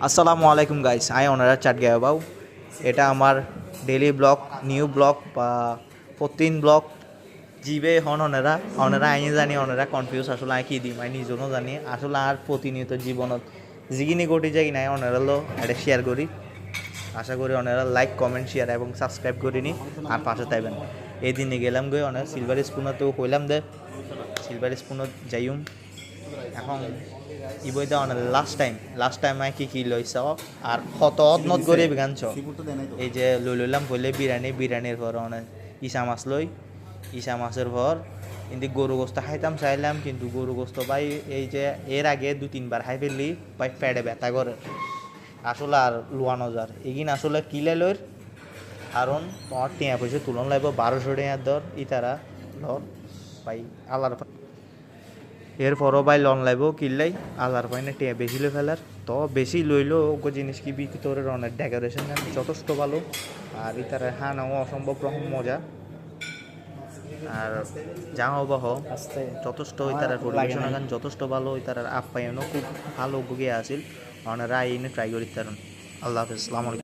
আসসালামু আলাইকুম guys, I ওনারা চাট গায়াবাও। এটা আমার ডেইলি ব্লগ, নিউ ব্লগ বা প্রতিদিন ব্লগ জিবে হন ওনারা ওনারা আইনি জানি ওনারা কনফিউজ আসলে আই কি দিম আই নিজনও জানি আসলে আর প্রতিনিয়ত জীবনত জিগিনি ঘটি যাই নাই ওনারা লো এটা শেয়ার করি। আশা করি ওনারা লাইক কমেন্ট শেয়ার এবং সাবস্ক্রাইব করিনি আর পাশে থাকবেন। এই দিনে গেলাম গই ওনার সিলভার স্পুনতেও কইলাম দে সিলভার স্পুনত যাইম এখন ইবই দেওয়া লাস্ট টাইম আই কি লইছ আর কত অদনত করে গানছ এই যে লইলাম বলে বিরিয়ানির পর অনেক ইসা মাছ ইসা মাছের পর কিন্তু গরু গোস্ত খাইতাম চাইলাম কিন্তু গরু গোস্ত ভাই এই যে এর আগে 2-3 বার খাই ফেললি ভাই পেটে ব্যথা করে আসলে আর লুয়ানো যার এগিন আসলে কিলে লইর কারণ তোমার টিয়া পয়সা তুলন লাগবে 1200 টাকার দর ইতারা ধর ভাই আল্লাহর এরপরও ভাই লন লাইব কিনলাই আল্লাহর পাইনে টিয়া বেশি লই ফেলার তো বেশি লইলেও ওগো জিনিস কি ভিতরে অনেক ডেকোরেশন যথেষ্ট ভালো আর ইতারা হানাও অসম্ভব রকম মজা আর যা হব যথেষ্ট ইতারা পরিবেশন গান যথেষ্ট ভালো ইতারার আপ্যায়নও খুব ভালো গিয়ে আসিল ওনারা আইনে ট্রাই করি তারণ আল্লাহ হাফেজ, আসসালামু আলাইকুম।